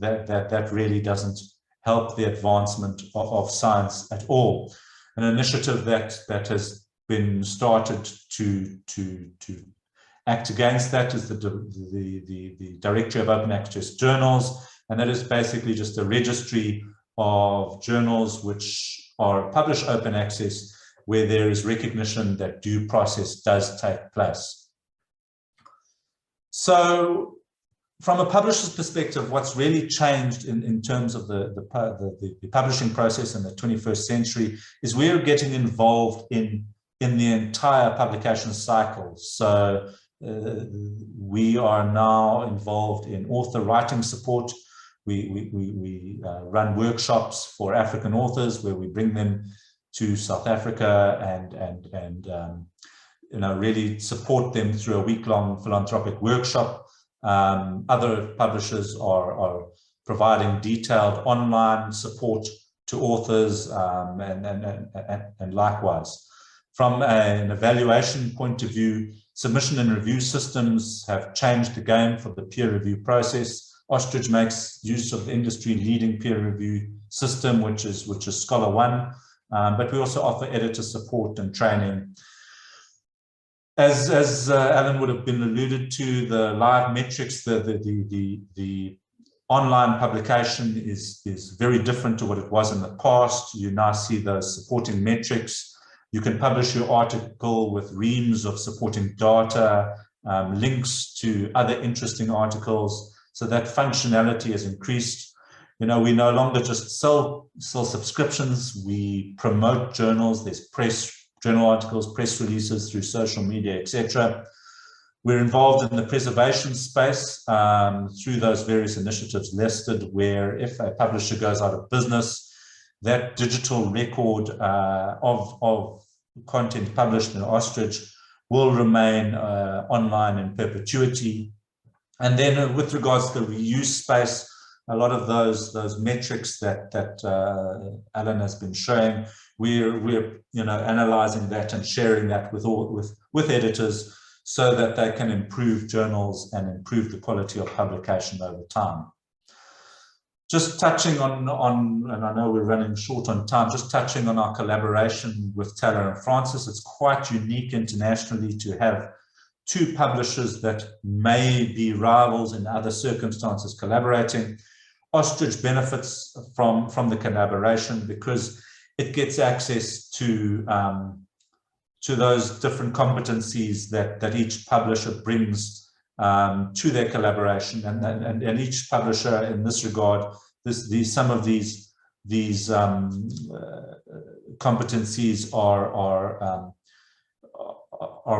that really doesn't help the advancement of science at all. An initiative that has been started to act against that is the Directory of Open Access Journals, and that is basically just a registry of journals which are published open access, where there is recognition that due process does take place. So, from a publisher's perspective, what's really changed in terms of the publishing process in the 21st century is we're getting involved in the entire publication cycle. So we are now involved in author writing support. We run workshops for African authors where we bring them to South Africa and really support them through a week-long philanthropic workshop. Other publishers are providing detailed online support to authors and likewise. From an evaluation point of view, submission and review systems have changed the game for the peer review process. Ostrich makes use of the industry-leading peer review system, which is Scholar One, but we also offer editor support and training. As Alan would have been alluded to, the live metrics, the online publication is very different to what it was in the past. You now see those supporting metrics. You can publish your article with reams of supporting data, links to other interesting articles. So that functionality has increased. We no longer just sell subscriptions. We promote journals. There's journal articles, press releases through social media, etc. We're involved in the preservation space through those various initiatives listed, where if a publisher goes out of business, that digital record of content published in Ostrich will remain online in perpetuity. And then with regards to the reuse space, a lot of those metrics that Alan has been showing, we're analyzing that and sharing that with editors so that they can improve journals and improve the quality of publication over time. Just touching on, and I know we're running short on time, just touching on our collaboration with Taylor and Francis. It's quite unique internationally to have two publishers that may be rivals in other circumstances collaborating. Ostrich benefits from the collaboration because it gets access to those different competencies that each publisher brings to their collaboration, and each publisher in this regard, some of these competencies are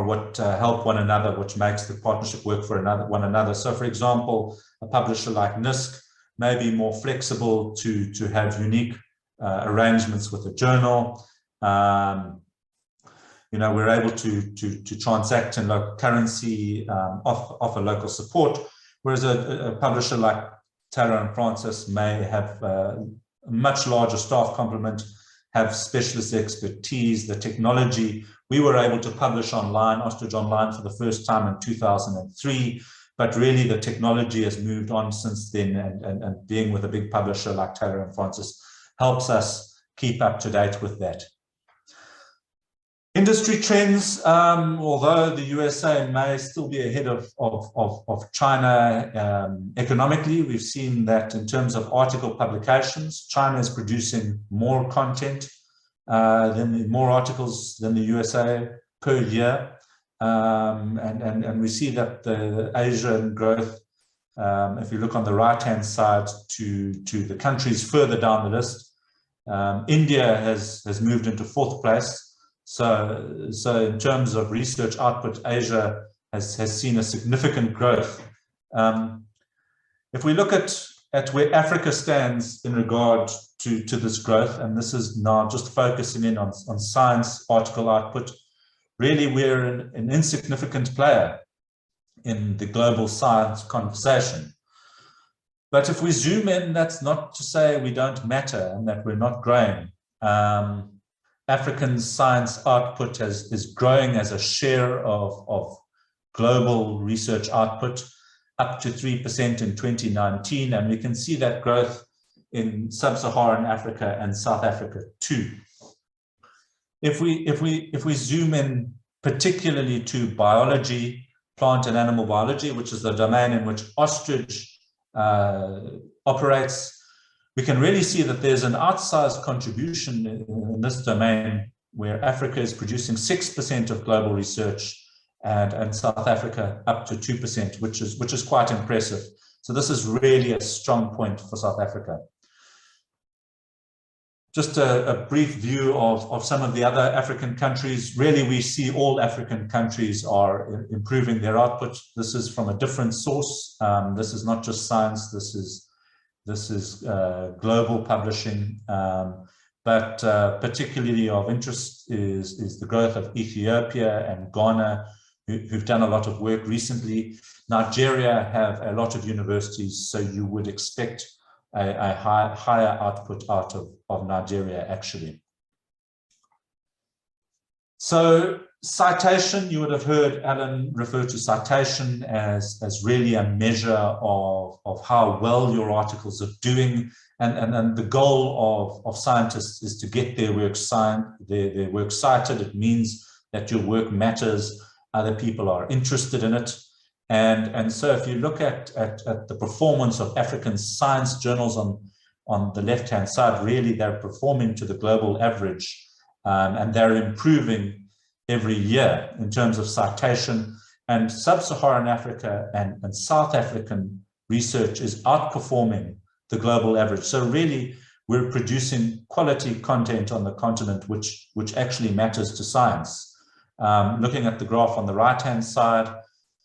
what help one another, which makes the partnership work for one another. So, for example, a publisher like NISC may be more flexible to have unique arrangements with a journal. We're able to transact in local currency, offer local support, whereas a publisher like Taylor and Francis may have a much larger staff complement, have specialist expertise, the technology. We were able to publish online, Ostrich Online, for the first time in 2003, but really the technology has moved on since then, and being with a big publisher like Taylor and Francis helps us keep up to date with that. Industry trends, although the USA may still be ahead of China economically, we've seen that in terms of article publications, China is producing more content, more articles than the USA per year. And we see that the Asian growth, if you look on the right-hand side to the countries further down the list, India has moved into 4th place. So in terms of research output, Asia has seen a significant growth. If we look at where Africa stands in regard to this growth, and this is now just focusing in on science article output, really we're an insignificant player in the global science conversation. But if we zoom in, that's not to say we don't matter and that we're not growing. African science output is growing as a share of global research output, up to 3% in 2019, and we can see that growth in sub-Saharan Africa and South Africa too. If we zoom in particularly to biology, plant and animal biology, which is the domain in which Ostrich operates, we can really see that there's an outsized contribution in this domain where Africa is producing 6% of global research and South Africa up to 2%, which is quite impressive. So this is really a strong point for South Africa. Just a brief view of some of the other African countries. Really, we see all African countries are improving their output. This is from a different source. This is not just science. This is global publishing, but particularly of interest is the growth of Ethiopia and Ghana, who've done a lot of work recently. Nigeria have a lot of universities, so you would expect a higher output out of Nigeria, actually. So citation, you would have heard Alan refer to citation as really a measure of how well your articles are doing. And the goal of scientists is to get their work cited. It means that your work matters, other people are interested in it. And so if you look at the performance of African science journals on the left-hand side, really they're performing to the global average, and they're improving every year in terms of citation. And sub-Saharan Africa and South African research is outperforming the global average. So really, we're producing quality content on the continent, which actually matters to science. Looking at the graph on the right-hand side,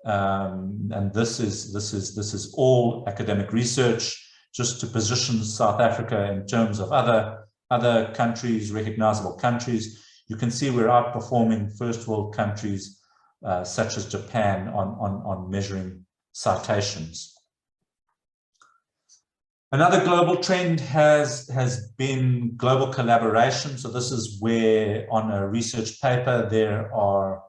and this is all academic research, just to position South Africa in terms of other countries, recognizable countries. You can see we're outperforming first world countries such as Japan on measuring citations. Another global trend has been global collaboration. So this is where on a research paper there are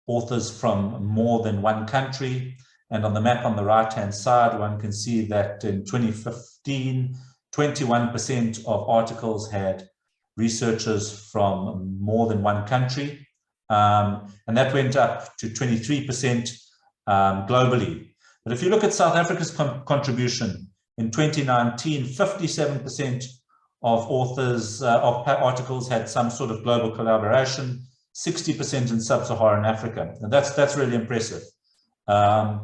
authors from more than one country. And on the map on the right-hand side, one can see that in 2015, 21% of articles had researchers from more than one country. And that went up to 23% globally. But if you look at South Africa's contribution, in 2019, 57% of authors of articles had some sort of global collaboration, 60% in sub-Saharan Africa. And that's really impressive. The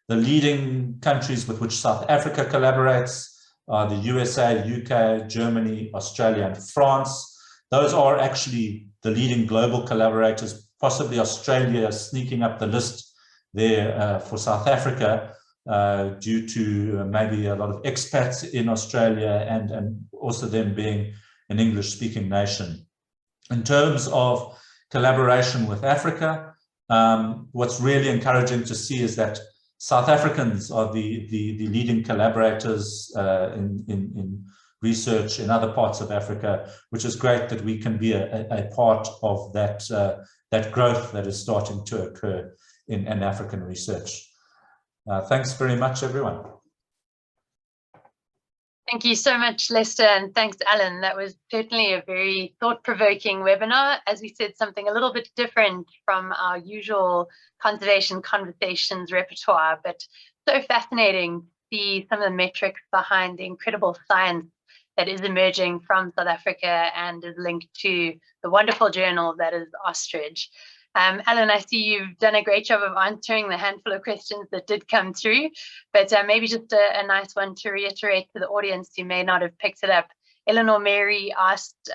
leading countries with which South Africa collaborates are the USA, UK, Germany, Australia, and France. Those are actually the leading global collaborators, possibly Australia sneaking up the list there for South Africa due to maybe a lot of expats in Australia and also them being an English-speaking nation. In terms of collaboration with Africa, what's really encouraging to see is that South Africans are the leading collaborators in research in other parts of Africa, which is great that we can be a part of that growth that is starting to occur in African research. Thanks very much, everyone. Thank you so much, Lester, and thanks, Alan. That was certainly a very thought-provoking webinar. As we said, something a little bit different from our usual conservation conversations repertoire, but so fascinating to see some of the metrics behind the incredible science that is emerging from South Africa and is linked to the wonderful journal that is Ostrich. Alan, I see you've done a great job of answering the handful of questions that did come through, but maybe just a nice one to reiterate to the audience who may not have picked it up. Eleanor Mary asked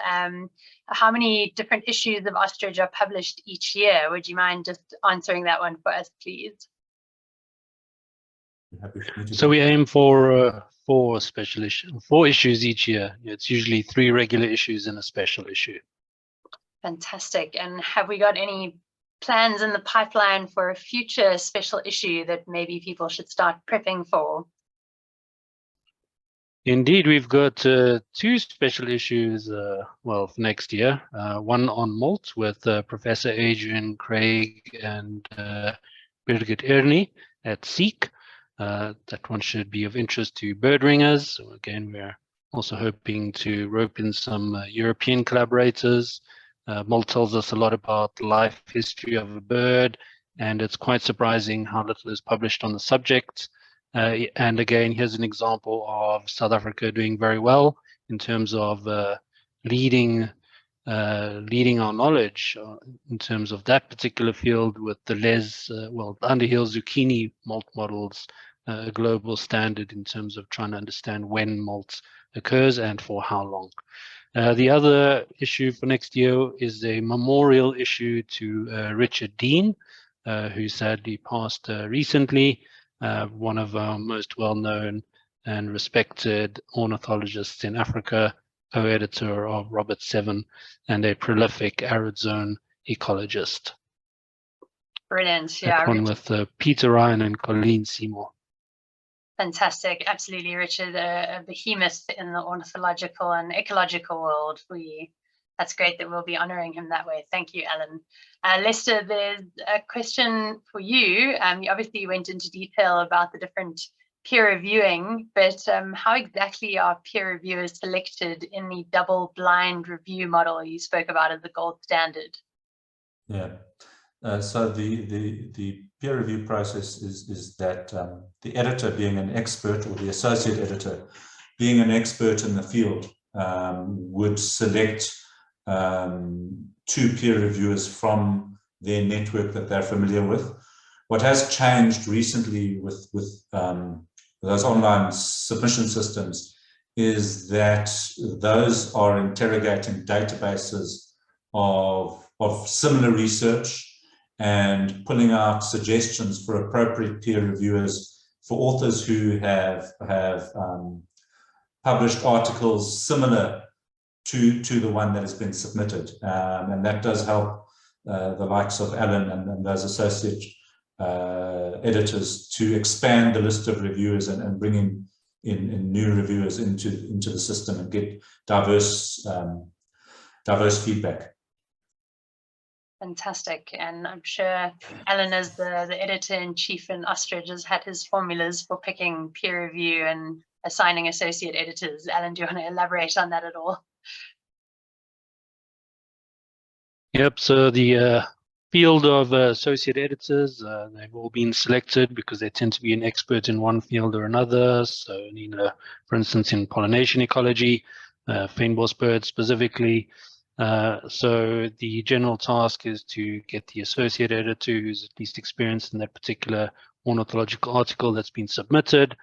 how many different issues of Ostrich are published each year. Would you mind just answering that one for us, please? So we aim for 4 issues each year. It's usually 3 regular issues and a special issue. Fantastic. And have we got any plans in the pipeline for a future special issue that maybe people should start prepping for? Indeed, we've got 2 special issues, well, for next year. One on molt with Professor Adrian Craig and Birgit Ernie at SEEK. That one should be of interest to bird ringers. So again, we're also hoping to rope in some European collaborators. Molt tells us a lot about the life history of a bird, and it's quite surprising how little is published on the subject. And again, here's an example of South Africa doing very well in terms of leading our knowledge in terms of that particular field with the Underhill zucchini molt models, a global standard in terms of trying to understand when molt occurs and for how long. The other issue for next year is a memorial issue to Richard Dean, who sadly passed recently, one of our most well-known and respected ornithologists in Africa, co-editor of Robert 7, and a prolific arid zone ecologist. Brilliant. Yeah. That one with Peter Ryan and Colleen Seymour. Fantastic. Absolutely, Richard, a behemoth in the ornithological and ecological world. That's great that we'll be honoring him that way. Thank you, Alan. Lester, there's a question for you. You obviously went into detail about the different peer reviewing, but how exactly are peer reviewers selected in the double-blind review model you spoke about as the gold standard? Yeah. So the peer review process is that the editor being an expert, or the associate editor being an expert in the field, would select 2 peer reviewers from their network that they're familiar with. What has changed recently with those online submission systems is that those are interrogating databases of similar research and pulling out suggestions for appropriate peer reviewers for authors who have published articles similar to the one that has been submitted. And that does help the likes of Alan and those associate editors to expand the list of reviewers and bring in new reviewers into the system and get diverse feedback. Fantastic. And I'm sure Alan, as the editor-in-chief in Ostrich, has had his formulas for picking peer review and assigning associate editors. Alan, do you want to elaborate on that at all? Yep, so the field of associate editors, they've all been selected because they tend to be an expert in one field or another. So, for instance, in pollination ecology, fynbos birds specifically. So the general task is to get the associate editor who's at least experienced in that particular ornithological article that's been submitted.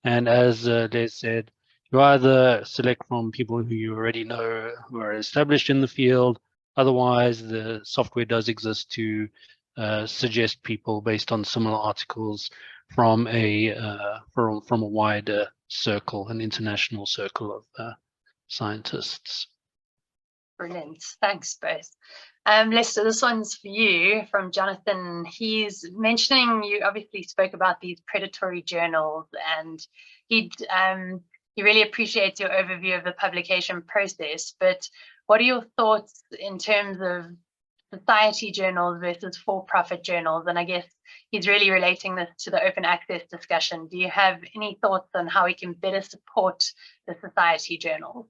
And as Les said, you either select from people who you already know who are established in the field. Otherwise, the software does exist to suggest people based on similar articles from a wider circle, an international circle of scientists. Brilliant. Thanks, both. Lester, this one's for you from Jonathan. He's mentioning, you obviously spoke about these predatory journals, and he really appreciates your overview of the publication process, but what are your thoughts in terms of society journals versus for-profit journals. And I guess he's really relating this to the open access discussion. Do you have any thoughts on how we can better support the society journals?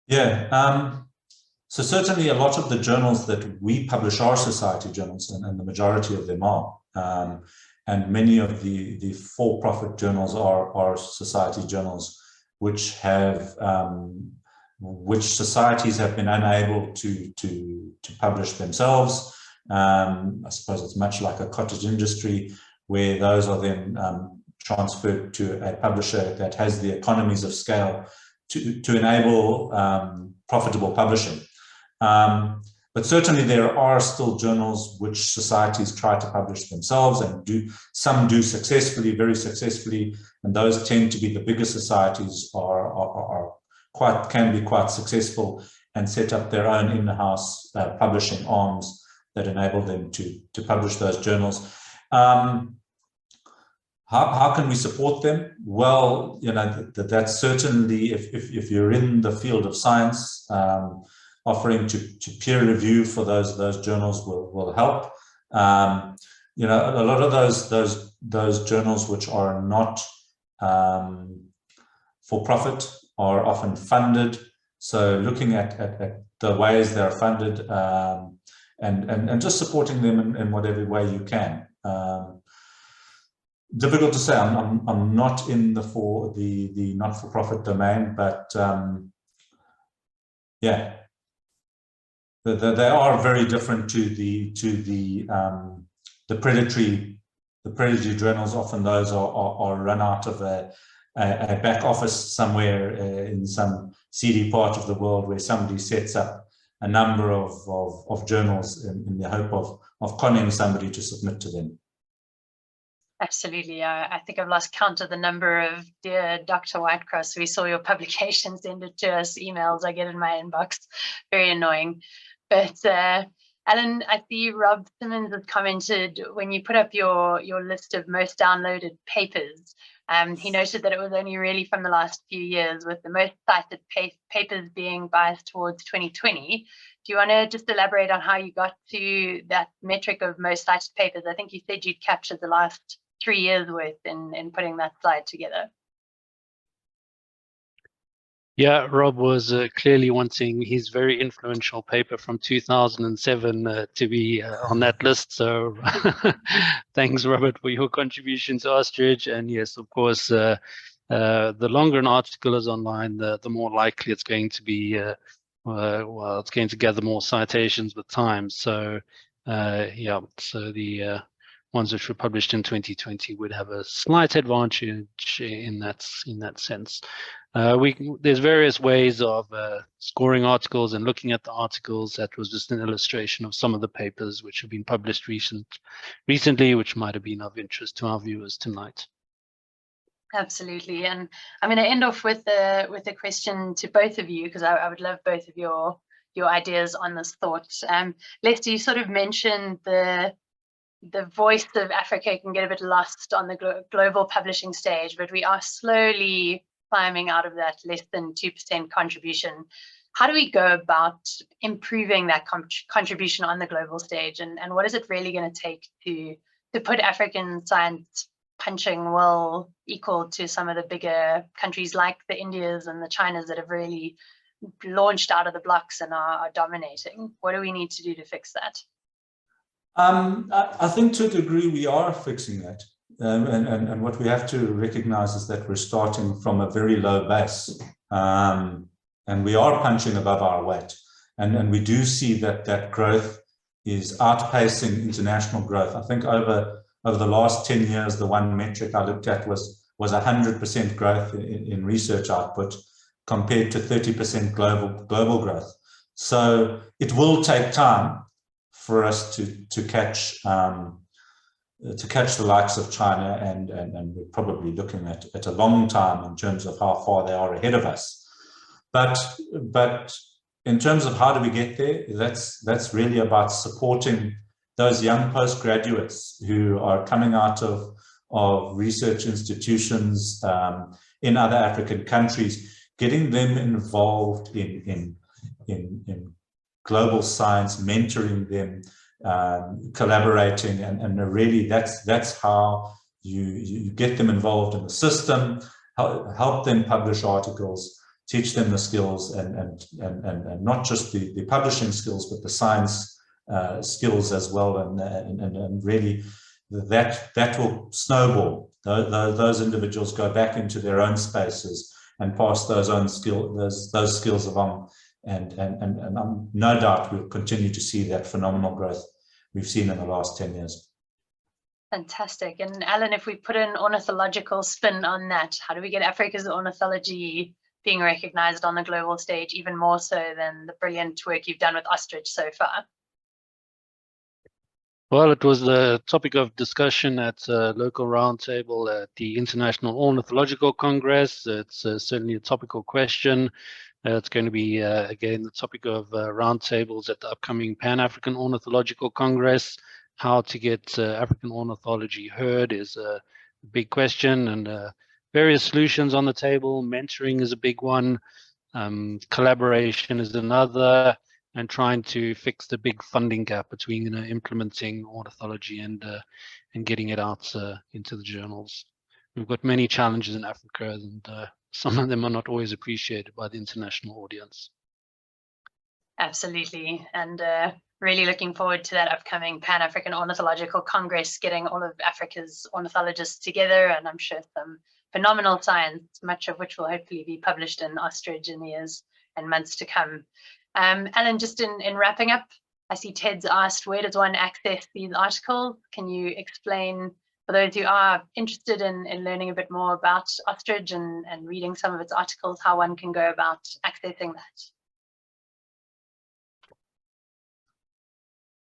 Yeah, so certainly a lot of the journals that we publish are society journals, and the majority of them are. And many of the for-profit journals are society journals, which societies have been unable to publish themselves. I suppose it's much like a cottage industry, where those are then transferred to a publisher that has the economies of scale to enable profitable publishing. But certainly there are still journals which societies try to publish themselves, and some do successfully, very successfully, and those tend to be the bigger societies can be quite successful and set up their own in-house publishing arms that enable them to publish those journals. How can we support them? Well, you know, that's certainly, if you're in the field of science, offering to peer review for those journals will help. You know, a lot of those journals which are not for profit are often funded. So looking at the ways they're funded, and just supporting them in whatever way you can. Difficult to say. I'm not in the not-for-profit domain, but yeah, they are very different to the predatory journals. Often those are run out of a back office somewhere in some seedy part of the world, where somebody sets up a number of journals in the hope of conning somebody to submit to them. Absolutely. I think I've lost count of the number of, dear Dr. Whitecross, we saw your publication, send it to us, emails I get in my inbox. Very annoying. But Alan, I see Rob Simmons has commented when you put up your list of most downloaded papers. He noted that it was only really from the last few years, with the most cited papers being biased towards 2020. Do you want to just elaborate on how you got to that metric of most cited papers? I think you said you'd captured the last 3 years worth in putting that slide together. Yeah, Rob was clearly wanting his very influential paper from 2007 to be on that list. So thanks, Robert, for your contribution to Ostrich. And yes, of course, the longer an article is online, the more likely it's going to be, well, it's going to gather more citations with time. So yeah, so the ones which were published in 2020 would have a slight advantage in that sense. There's various ways of scoring articles and looking at the articles. That was just an illustration of some of the papers which have been published recently, which might have been of interest to our viewers tonight. Absolutely, and I'm going to end off with a question to both of you, because I would love both of your ideas on this thought. Lester, you sort of mentioned the voice of Africa can get a bit lost on the global publishing stage, but we are slowly climbing out of that less than 2% contribution. How do we go about improving that contribution on the global stage, and what is it really going to take to put African science punching well equal to some of the bigger countries like the Indias and the Chinas that have really launched out of the blocks and are dominating? What do we need to do to fix that? I think to a degree we are fixing that. And what we have to recognize is that we're starting from a very low base, and we are punching above our weight, and we do see that growth is outpacing international growth. I think over the last 10 years, the one metric I looked at was 100% growth in research output compared to 30% global growth. So it will take time for us to catch the likes of China, and we're probably looking at a long time in terms of how far they are ahead of us. But in terms of how do we get there, that's really about supporting those young postgraduates who are coming out of research institutions in other African countries, getting them involved in global science, mentoring them, collaborating, and really that's how you get them involved in the system, help them publish articles, teach them the skills, and not just the publishing skills, but the science skills as well, and really that will snowball. Those individuals go back into their own spaces and pass those skills along, and I'm no doubt we'll continue to see that phenomenal growth we've seen in the last 10 years. Fantastic. And Alan, if we put an ornithological spin on that, how do we get Africa's ornithology being recognized on the global stage even more so than the brilliant work you've done with Ostrich so far? Well, it was the topic of discussion at a local roundtable at the International Ornithological Congress. It's certainly a topical question. It's going to be, again, the topic of roundtables at the upcoming Pan-African Ornithological Congress. How to get African ornithology heard is a big question, and various solutions on the table. Mentoring is a big one. Collaboration is another, and trying to fix the big funding gap between implementing ornithology and getting it out into the journals. We've got many challenges in Africa, and some of them are not always appreciated by the international audience. Absolutely, and really looking forward to that upcoming Pan-African Ornithological Congress, getting all of Africa's ornithologists together, and I'm sure some phenomenal science, much of which will hopefully be published in Ostrich in the years and months to come. Alan, just in wrapping up, I see Ted's asked, where does one access these articles? Can you explain, for those who are interested in learning a bit more about Ostrich and reading some of its articles, how one can go about accessing that?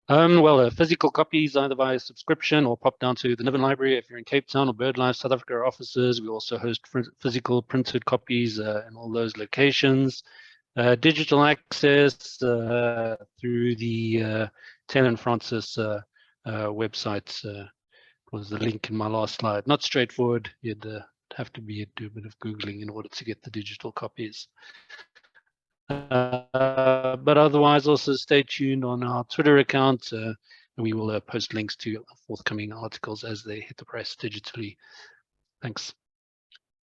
Well, physical copies either via subscription or pop down to the Niven Library if you're in Cape Town, or BirdLife South Africa offices. We also host physical printed copies in all those locations. Digital access through the Taylor and Francis website was the link in my last slide. Not straightforward. You'd have to do a bit of Googling in order to get the digital copies. But otherwise, also stay tuned on our Twitter account. We will post links to forthcoming articles as they hit the press digitally. Thanks.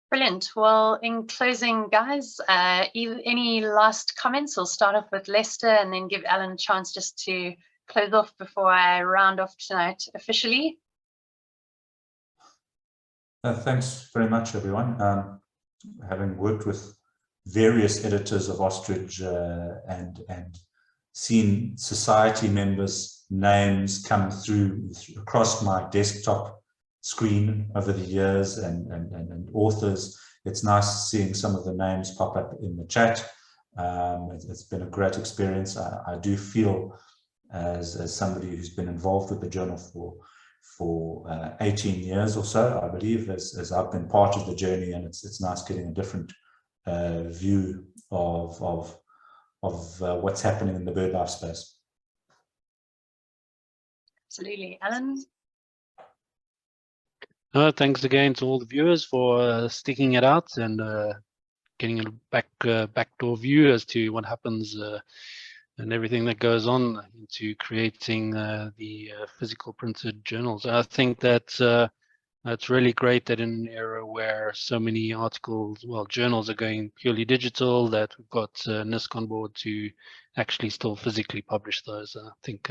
Brilliant. Well, in closing, guys, any last comments? We'll start off with Lester and then give Alan a chance just to close off before I round off tonight officially. Thanks very much, everyone. Having worked with various editors of Ostrich and seen society members' names come through across my desktop screen over the years, and authors, it's nice seeing some of the names pop up in the chat. It's been a great experience. I do feel as somebody who's been involved with the journal for 18 years or so, I believe, as I've been part of the journey, and it's nice getting a different view of what's happening in the BirdLife space. Absolutely. Alan? Thanks again to all the viewers for sticking it out and getting a backdoor view as to what happens and everything that goes on into creating the physical printed journals. I think that it's really great that in an era where so many articles, well, journals are going purely digital, that we've got NISC on board to actually still physically publish those. I think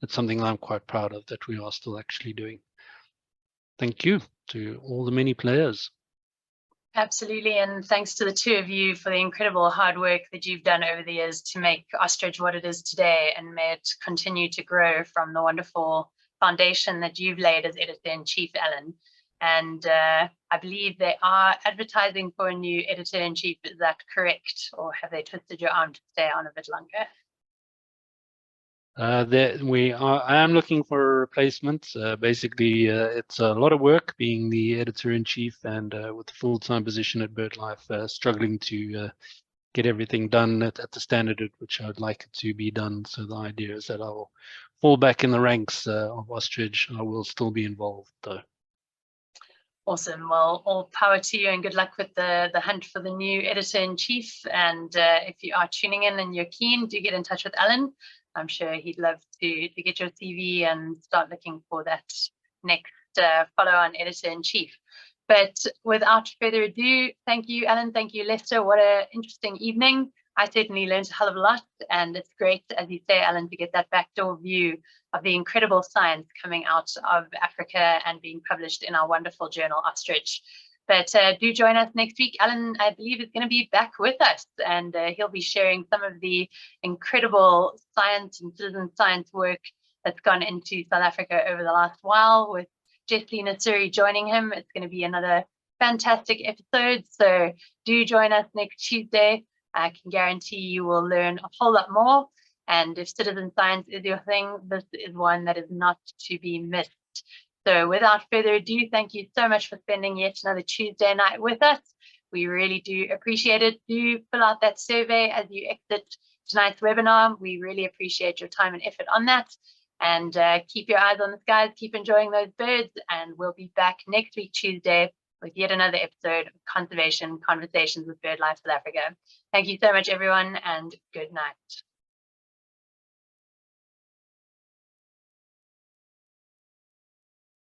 it's something I'm quite proud of, that we are still actually doing. Thank you to all the many players. Absolutely, and thanks to the two of you for the incredible hard work that you've done over the years to make Ostrich what it is today, and may it continue to grow from the wonderful foundation that you've laid as editor-in-chief, Alan. And I believe they are advertising for a new editor-in-chief. Is that correct, or have they twisted your arm to stay on a bit longer? I am looking for a replacement. Basically, it's a lot of work being the editor-in-chief, and with the full-time position at BirdLife, struggling to get everything done at the standard at which I would like it to be done. So the idea is that I will fall back in the ranks of Ostrich. I will still be involved, though. Awesome. Well, all power to you and good luck with the hunt for the new editor-in-chief. And if you are tuning in and you're keen, do get in touch with Alan. I'm sure he'd love to get your CV and start looking for that next follow-on editor-in-chief. But without further ado, thank you, Alan. Thank you, Lester. What an interesting evening. I certainly learned a hell of a lot, and it's great, as you say, Alan, to get that backdoor view of the incredible science coming out of Africa and being published in our wonderful journal, Ostrich. But do join us next week. Alan, I believe, is going to be back with us, and he'll be sharing some of the incredible science and citizen science work that's gone into South Africa over the last while, with Jessie Nasuri joining him. It's going to be another fantastic episode, so do join us next Tuesday. I can guarantee you will learn a whole lot more. And if citizen science is your thing, this is one that is not to be missed. So without further ado, thank you so much for spending yet another Tuesday night with us. We really do appreciate it. Do fill out that survey as you exit tonight's webinar. We really appreciate your time and effort on that. And keep your eyes on the skies, keep enjoying those birds, and we'll be back next week, Tuesday, with yet another episode of Conservation Conversations with BirdLife South Africa. Thank you so much, everyone, and good night.